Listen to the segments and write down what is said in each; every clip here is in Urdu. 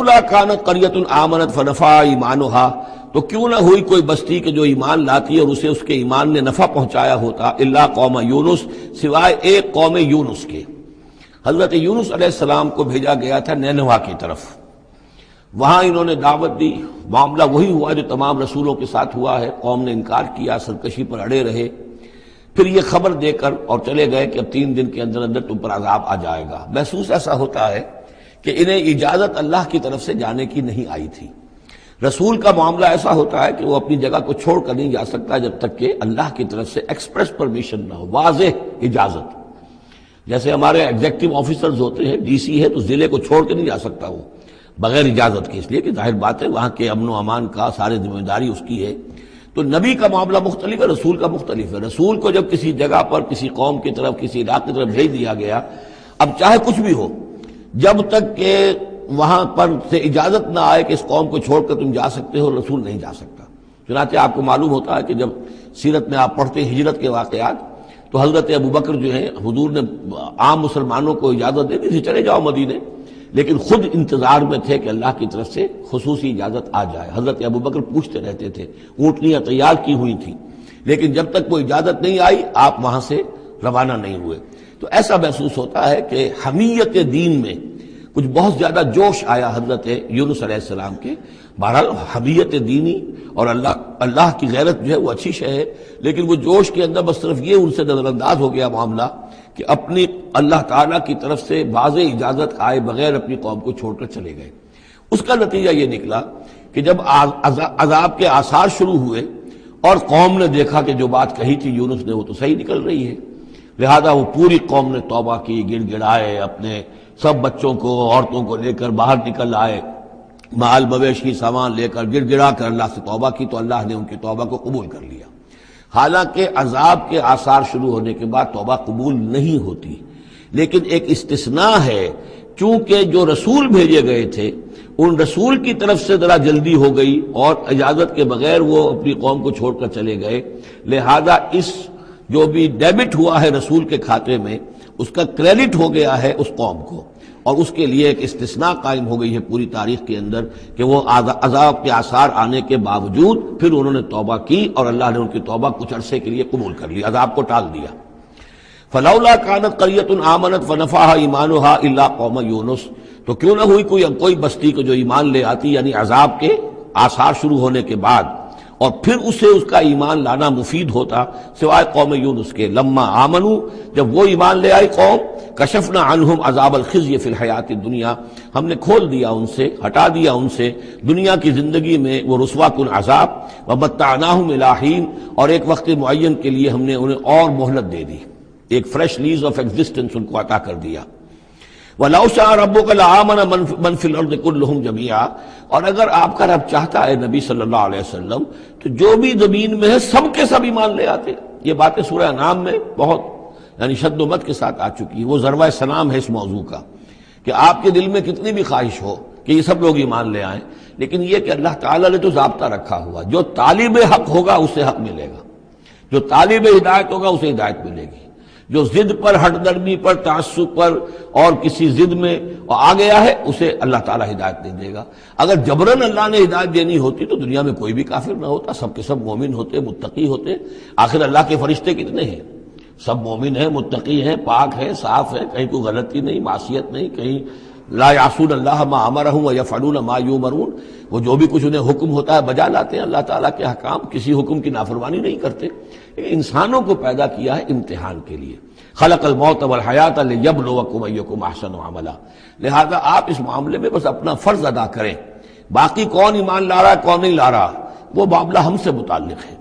فلولا کانت قریۃ آمنت فنفعها ایمانها، تو کیوں نہ ہوئی کوئی بستی کہ جو ایمان لاتی اور اسے اس کے ایمان نے نفع پہنچایا ہوتا، الا قوم یونس، سوائے ایک قوم یونس کے۔ حضرت یونس علیہ السلام کو بھیجا گیا تھا نینوا کی طرف، وہاں انہوں نے دعوت دی، معاملہ وہی ہوا جو تمام رسولوں کے ساتھ ہوا ہے، قوم نے انکار کیا، سرکشی پر اڑے رہے، پھر یہ خبر دے کر اور چلے گئے کہ اب 3 دن کے اندر اندر تم پر عذاب آ جائے گا۔ محسوس ایسا ہوتا ہے کہ انہیں اجازت اللہ کی طرف سے جانے کی نہیں آئی تھی۔ رسول کا معاملہ ایسا ہوتا ہے کہ وہ اپنی جگہ کو چھوڑ کر نہیں جا سکتا جب تک کہ اللہ کی طرف سے ایکسپریس پرمیشن نہ ہو، واضح اجازت۔ جیسے ہمارے ایگزیکٹو آفیسرز ہوتے ہیں، ڈی سی ہے تو ضلع کو چھوڑ کے نہیں جا سکتا وہ بغیر اجازت کے، اس لیے کہ ظاہر بات ہے وہاں کے امن و امان کا سارے ذمہ داری اس کی ہے۔ تو نبی کا معاملہ مختلف ہے، رسول کا مختلف ہے۔ رسول کو جب کسی جگہ پر کسی قوم کی طرف کسی علاقے کی طرف بھیج دیا گیا، اب چاہے کچھ بھی ہو، جب تک کہ وہاں پر سے اجازت نہ آئے کہ اس قوم کو چھوڑ کر تم جا سکتے ہو، رسول نہیں جا سکتا۔ چنانچہ آپ کو معلوم ہوتا ہے کہ جب سیرت میں آپ پڑھتے ہیں ہجرت کے واقعات، تو حضرت ابوبکر جو ہیں، حضور نے عام مسلمانوں کو اجازت دے دی تھی چلے جاؤ مدینے، لیکن خود انتظار میں تھے کہ اللہ کی طرف سے خصوصی اجازت آ جائے۔ حضرت ابوبکر پوچھتے رہتے تھے، اونٹنیاں تیار کی ہوئی تھیں، لیکن جب تک وہ اجازت نہیں آئی آپ وہاں سے روانہ نہیں ہوئے۔ تو ایسا محسوس ہوتا ہے کہ حمیت دین میں کچھ بہت زیادہ جوش آیا حضرت یونس علیہ السلام کے۔ بہرحال حمیت دینی اور اللہ کی غیرت جو ہے وہ اچھی شے ہے، لیکن وہ جوش کے اندر بس صرف یہ ان سے نظر انداز ہو گیا معاملہ کہ اپنی اللہ تعالیٰ کی طرف سے واضح اجازت آئے بغیر اپنی قوم کو چھوڑ کر چلے گئے۔ اس کا نتیجہ یہ نکلا کہ جب عذاب کے آثار شروع ہوئے اور قوم نے دیکھا کہ جو بات کہی تھی یونس نے وہ تو صحیح نکل رہی ہے، لہذا وہ پوری قوم نے توبہ کی، گڑ گڑائے، اپنے سب بچوں کو عورتوں کو لے کر باہر نکل آئے، مال مویشی سامان لے کر گڑ گڑا کر اللہ سے توبہ کی، تو اللہ نے ان کی توبہ کو قبول کر لیا۔ حالانکہ عذاب کے آثار شروع ہونے کے بعد توبہ قبول نہیں ہوتی، لیکن ایک استثناء ہے، چونکہ جو رسول بھیجے گئے تھے ان رسول کی طرف سے ذرا جلدی ہو گئی اور اجازت کے بغیر وہ اپنی قوم کو چھوڑ کر چلے گئے، لہذا اس جو بھی ڈیبٹ ہوا ہے رسول کے کھاتے میں اس کا کریڈٹ ہو گیا ہے اس قوم کو، اور اس کے لیے ایک استثناء قائم ہو گئی ہے پوری تاریخ کے اندر کہ وہ عذاب کے آثار آنے کے باوجود پھر انہوں نے توبہ کی اور اللہ نے ان کی توبہ کچھ عرصے کے لیے قبول کر لی، عذاب کو ٹال دیا۔ فلولا کانت قریۃ آمنت فنفعها ایمانها الا قوم یونس، تو کیوں نہ ہوئی کوئی بستی کو جو ایمان لے آتی، یعنی عذاب کے آثار شروع ہونے کے بعد، اور پھر اسے اس کا ایمان لانا مفید ہوتا، سوائے قوم یونس کے۔ لما آمنوا، جب وہ ایمان لے آئی قوم، کشفنا عنہم عذاب الخزي فی الحیات الدنیا، ہم نے کھول دیا ان سے، ہٹا دیا ان سے دنیا کی زندگی میں وہ رسوا کن عذاب، ومتعناہم الی حین، اور ایک وقت معین کے لیے ہم نے انہیں اور مہلت دے دی، ایک فریش لیز آف ایگزسٹنس ان کو عطا کر دیا۔ وَلَوْ شَاءَ رَبُّكَ لَآمَنَ مَنْ فِي الْأَرْضِ كُلُّهُمْ جَمِيعًا، اور اگر آپ کا رب چاہتا ہے نبی صلی اللہ علیہ وسلم تو جو بھی زمین میں ہے سب کے سب ایمان لے آتے۔ یہ باتیں سورہ انعام میں بہت یعنی شد و مت کے ساتھ آ چکی ہے، وہ ذروہ سلام ہے اس موضوع کا کہ آپ کے دل میں کتنی بھی خواہش ہو کہ یہ سب لوگ ایمان لے آئیں، لیکن یہ کہ اللہ تعالیٰ نے تو ضابطہ رکھا ہوا، جو طالب حق ہوگا اسے حق ملے گا، جو طالب ہدایت ہوگا اسے ہدایت ملے گی، جو ضد پر، ہٹ درمی پر، تعصب پر اور کسی ضد میں آ گیا ہے اسے اللہ تعالیٰ ہدایت نہیں دے گا۔ اگر جبراً اللہ نے ہدایت دینی ہوتی تو دنیا میں کوئی بھی کافر نہ ہوتا، سب کے سب مومن ہوتے، متقی ہوتے۔ آخر اللہ کے فرشتے کتنے ہیں؟ سب مومن ہیں، متقی ہیں، پاک ہیں، صاف ہیں، کہیں کوئی غلطی نہیں، معصیت نہیں، کہیں لا یعصون اللہ ما امرہم ویفعلون ما یؤمرون، وہ جو بھی کچھ انہیں حکم ہوتا ہے بجا لاتے ہیں اللہ تعالیٰ کے احکام، کسی حکم کی نافرمانی نہیں کرتے۔ انسانوں کو پیدا کیا ہے امتحان کے لیے، خلق الموت والحیات لیبلوکم ایکم احسن عملا، لہذا آپ اس معاملے میں بس اپنا فرض ادا کریں، باقی کون ایمان لا رہا ہے کون نہیں لا رہا وہ معاملہ ہم سے متعلق ہے۔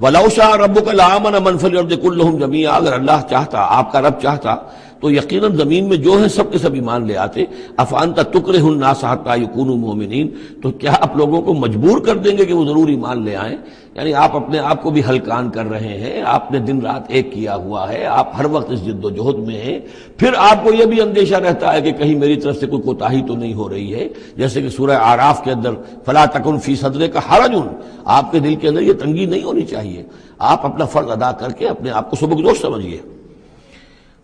وَلَوْ شَاءَ رَبُّكَ لَآمَنَ مَنْ فِي الْأَرْضِ كُلُّهُمْ جَمِيعًا، اگر اللہ چاہتا، آپ کا رب چاہتا تو یقیناً زمین میں جو ہیں سب کے سب ایمان لے آتے۔ أَفَأَنْتَ تُكْرِهُ النَّاسَ حَتَّى يَكُونُوا مُؤْمِنِينَ، تو کیا آپ لوگوں کو مجبور کر دیں گے کہ وہ ضرور ایمان لے آئیں؟ یعنی آپ اپنے آپ کو بھی ہلکان کر رہے ہیں، آپ نے دن رات ایک کیا ہوا ہے، آپ ہر وقت اس جد و جہد میں ہیں، پھر آپ کو یہ بھی اندیشہ رہتا ہے کہ کہیں میری طرف سے کوئی کوتاہی تو نہیں ہو رہی ہے، جیسے کہ سورہ اعراف کے اندر فَلَا تَكُنْ فِي صَدْرِكَ حَرَجٌ، آپ کے دل کے اندر یہ تنگی نہیں ہونی چاہیے، آپ اپنا فرض ادا کر کے اپنے آپ کو سبکدوش سمجھیے۔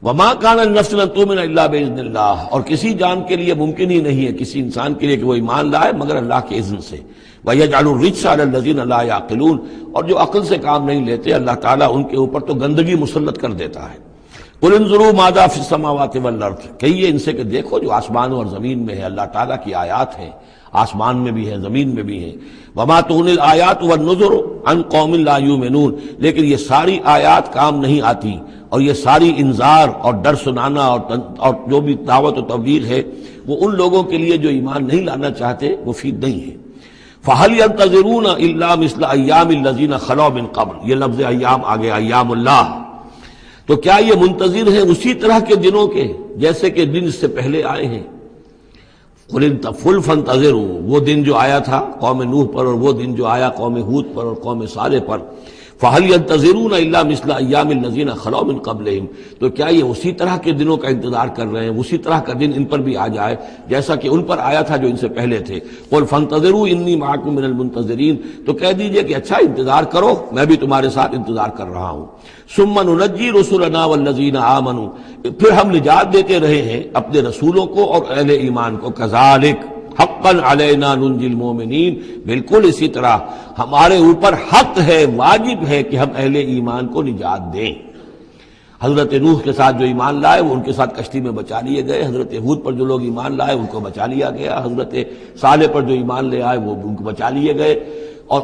وما کان النفس ان تؤمن الا باذن اللہ، اور کسی جان کے لیے ممکن ہی نہیں ہے، کسی انسان کے لیے کہ وہ ایمان لائے مگر اللہ کے اذن سے۔ وَيَجْعَلُ الرِّجْسَ عَلَى الَّذِينَ لَا يَعْقِلُونَ، اور جو عقل سے کام نہیں لیتے اللہ تعالیٰ ان کے اوپر تو گندگی مسلط کر دیتا ہے۔ قُلْ انظُرُوا مَاذَا فِي السَّمَاوَاتِ وَالْأَرْضِ، کہیے ان سے کہ دیکھو جو آسمانوں اور زمین میں ہے اللہ تعالیٰ کی آیات ہیں، آسمان میں بھی ہیں زمین میں بھی ہیں۔ وَمَا تُغْنِي الْآيَاتُ وَالنُّذُرُ عَنْ قَوْمٍ لَا يُؤْمِنُونَ، لیکن یہ ساری آیات کام نہیں آتی، اور یہ ساری انذار اور ڈر سنانا اور جو بھی دعوت و تبلیغ ہے وہ ان لوگوں کے لیے جو ایمان نہیں لانا چاہتے مفید نہیں ہے۔ فَهَلْ يَنْتَظِرُونَ إِلَّا مِثْلَ أَيَّامِ الَّذِينَ خَلَوْا مِنْ قَبْلُ، یہ لفظ ایام آگے ایام اللہ، تو کیا یہ منتظر ہیں اسی طرح کے دنوں کے جیسے کہ دن اس سے پہلے آئے ہیں؟ قُلْ فَانْتَظِرُوا، وہ دن جو آیا تھا قوم نوح پر، اور وہ دن جو آیا قوم ہود پر اور قوم صالح پر، فَهَلْ يَنْتَظِرُونَ إِلَّا مِثْلَ أَيَّامِ الَّذِينَ خَلَوْا مِنْ قَبْلِهِمْ، تو کیا یہ اسی طرح کے دنوں کا انتظار کر رہے ہیں، اسی طرح کا دن ان پر بھی آ جائے جیسا کہ ان پر آیا تھا جو ان سے پہلے تھے؟ قُلْ فَانْتَظِرُوا إِنِّي مَعَكُم مِّنَ الْمُنتَظِرِينَ، تو کہہ دیجئے کہ اچھا انتظار کرو، میں بھی تمہارے ساتھ انتظار کر رہا ہوں۔ ثُمَّ نُنَجِّي رُسُلَنَا وَالَّذِينَ آمَنُوا، پھر ہم نجات دیتے رہے ہیں اپنے رسولوں کو اور اہل ایمان کو۔ كَذَلِكَ حقا علینا ننجی المومنین، بالکل اسی طرح ہمارے اوپر حق ہے، واجب ہے کہ ہم اہل ایمان کو نجات دیں۔ حضرت نوح کے ساتھ جو ایمان لائے وہ ان کے ساتھ کشتی میں بچا لیے گئے، حضرت ہود پر جو لوگ ایمان لائے ان کو بچا لیا گیا، حضرت صالح پر جو ایمان لے آئے وہ ان کو بچا لیے گئے، اور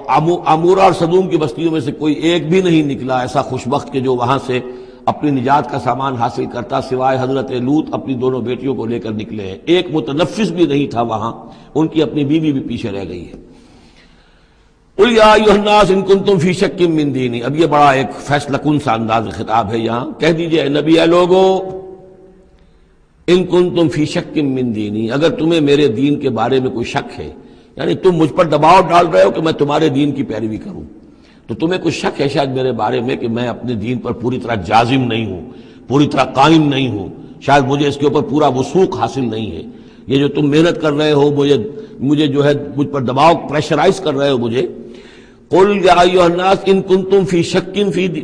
عمورہ اور صدوم کی بستیوں میں سے کوئی ایک بھی نہیں نکلا ایسا خوشبخت کہ جو وہاں سے اپنی نجات کا سامان حاصل کرتا، سوائے حضرت لوط اپنی دونوں بیٹیوں کو لے کر نکلے ہیں، ایک متنفس بھی نہیں تھا وہاں، ان کی اپنی بیوی بھی پیچھے رہ گئی ہے۔ قُلْ يَا أَيُّهَا النَّاسُ إِن كُنتُمْ فِي شَكٍّ مِّن دِينِي، اب یہ بڑا ایک فیصلہ کن سا انداز خطاب ہے یہاں، کہہ دیجئے اے نبی، اے لوگو، إِن كُنتُمْ فِي شَكٍّ مِّن دِينِي، اگر تمہیں میرے دین کے بارے میں کوئی شک ہے، یعنی تم مجھ پر دباؤ ڈال رہے ہو کہ میں تمہارے دین کی پیروی کروں، تو تمہیں کچھ شک ہے شاید میرے بارے میں کہ میں اپنے دین پر پوری طرح جازم نہیں ہوں، پوری طرح قائم نہیں ہوں، شاید مجھے اس کے اوپر پورا وثوق حاصل نہیں ہے، یہ جو تم محنت کر رہے ہو، مجھے جو ہے مجھ پر دباؤ پریشرائز کر رہے ہو مجھے۔ قُلْ يَا أَيُّهَا النَّاسُ إِن كُنتُمْ فِي شَكٍّ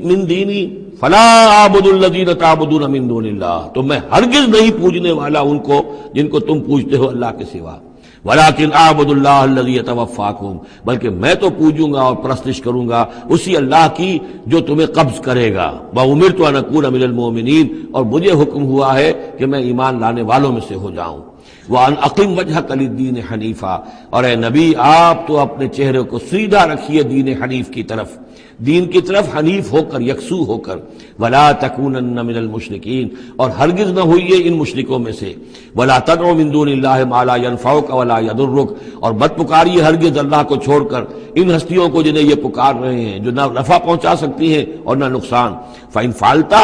مِّن دِينِي فَلَا أَعْبُدُ الَّذِينَ تَعْبُدُونَ مِن دُونِ اللَّهِ، تو میں ہرگز نہیں پوجنے والا ان کو جن کو تم پوجتے ہو اللہ کے سوا۔ وَلَٰكِنْ أَعْبُدُ اللَّهَ الَّذِي يَتَوَفَّاكُمْ، بلکہ میں تو پوجوں گا اور پرستش کروں گا اسی اللہ کی جو تمہیں قبض کرے گا۔ وَأُمِرْتُ أَنْ أَكُونَ مِنَ الْمُؤْمِنِينَ، اور مجھے حکم ہوا ہے کہ میں ایمان لانے والوں میں سے ہو جاؤں۔ وَأَنْ أَقِمْ وَجْهَكَ لِلدِّينِ حَنِيفًا، اور اے نبی آپ تو اپنے چہرے کو سیدھا رکھیے دین حنیف کی طرف، دین کی طرف حنیف ہو کر، یکسو ہو کر۔ وَلَا تَكُونَنَّ مِنَ الْمُشْرِكِينَ، اور ہرگز نہ ہوئیے ان مشرکوں میں سے۔ وَلَا تَدْعُ مِن دُونِ اللَّهِ مَا لَا يَنفَعُكَ وَلَا يَضُرُّكَ، اور مت پکاریے ہرگز اللہ کو چھوڑ کر ان ہستیوں کو جنہیں یہ پکار رہے ہیں جو نہ نفع پہنچا سکتی ہیں اور نہ نقصان۔ فَإِن فَعَلْتَ،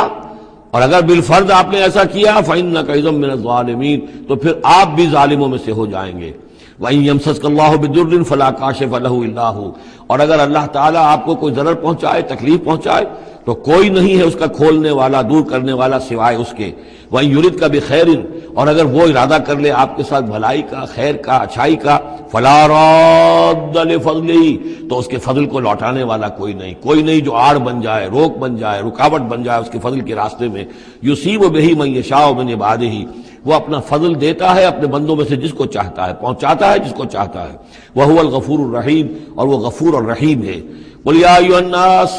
اور اگر بالفرض آپ نے ایسا کیا، فَإِنَّكَ إِذًا مِّنَ الظَّالِمِينَ، تو پھر آپ بھی ظالموں میں سے ہو جائیں گے۔ وَإِن يَمْسَسْكَ اللَّهُ بِضُرٍّ فَلَا كَاشِفَ لَهُ إِلَّا هُوَ، اور اگر اللہ تعالیٰ آپ کو کوئی ضرر پہنچائے، تکلیف پہنچائے، تو کوئی نہیں ہے اس کا کھولنے والا، دور کرنے والا سوائے اس کے۔ وَإِن يُرِدْكَ بِخَيْرٍ، اور اگر وہ ارادہ کر لے آپ کے ساتھ بھلائی کا، خیر کا، اچھائی کا، فَلَا رَادَّ لِفَضْلِهِ، تو اس کے فضل کو لوٹانے والا کوئی نہیں جو آڑ بن جائے، روک بن جائے، رکاوٹ بن جائے اس کے فضل کے راستے میں۔ يُصِيبُ بِهِ مَن يَشَاءُ مِنْ عِبَادِهِ، وہ اپنا فضل دیتا ہے اپنے بندوں میں سے جس کو چاہتا ہے، پہنچاتا ہے جس کو چاہتا ہے۔ وَهُوَ الْغَفُورُ الرَّحِيمُ، اور وہ غفور اور رحیم ہے۔ قُلْ يَا أَيُّهَا النَّاسُ،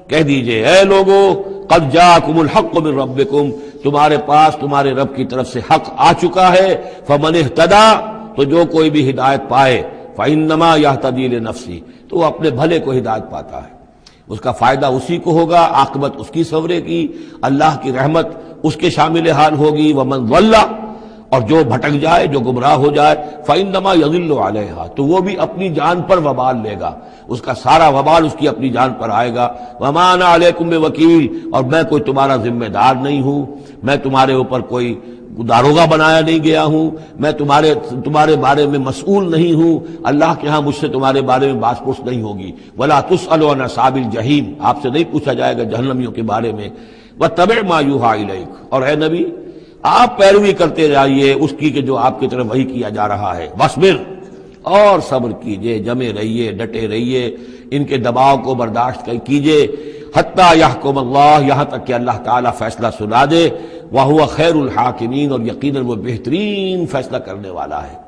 کہہ دیجئے اے لوگو، قَدْ جَاءَكُمُ الْحَقُّ مِنْ رَبِّكُمْ، تمہارے پاس تمہارے رب کی طرف سے حق آ چکا ہے۔ فَمَنِ اهْتَدَىٰ، تو جو کوئی بھی ہدایت پائے، فَإِنَّمَا يَهْتَدِي لِنَفْسِهِ، تو وہ اپنے بھلے کو ہدایت پاتا ہے، اس کا فائدہ اسی کو ہوگا، عاقبت اس کی سورے کی، اللہ کی رحمت اس کے شامل حال ہوگی۔ وَمَنْ ضَلَّ، اور جو بھٹک جائے، جو گمراہ ہو جائے، فَإِنَّمَا يَضِلُّ عَلَيْهَا، تو وہ بھی اپنی جان پر وبال لے گا، اس کا سارا وبال اس کی اپنی جان پر آئے گا۔ وَمَا أَنَا عَلَيْكُمْ بِوَكِيلٍ، اور میں کوئی تمہارا ذمہ دار نہیں ہوں، میں تمہارے اوپر کوئی داروغہ بنایا نہیں گیا ہوں، میں تمہارے بارے میں مسئول نہیں ہوں، اللہ کے ہاں مجھ سے تمہارے بارے میں باس پرس نہیں ہوگی۔ وَلَا تُسْأَلُ عَنْ أَصْحَابِ الْجَحِيمِ، آپ سے نہیں پوچھا جائے گا جہنمیوں کے بارے میں۔ وَاتَّبِعْ مَا يُوحَىٰ إِلَيْكَ، اور اے نبی آپ پیروی کرتے جائیے اس کی کہ جو آپ کی طرف وحی کیا جا رہا ہے۔ وَاصْبِرْ، اور صبر کیجئے، جمے رہیے، ڈٹے رہیے، ان کے دباؤ کو برداشت کیجئے۔ حتیٰ یحکم اللہ، یہاں تک کہ اللہ تعالیٰ فیصلہ سنا دے۔ وَهُوَ خَيْرُ الْحَاكِمِينَ، اور یقیناً وہ بہترین فیصلہ کرنے والا ہے۔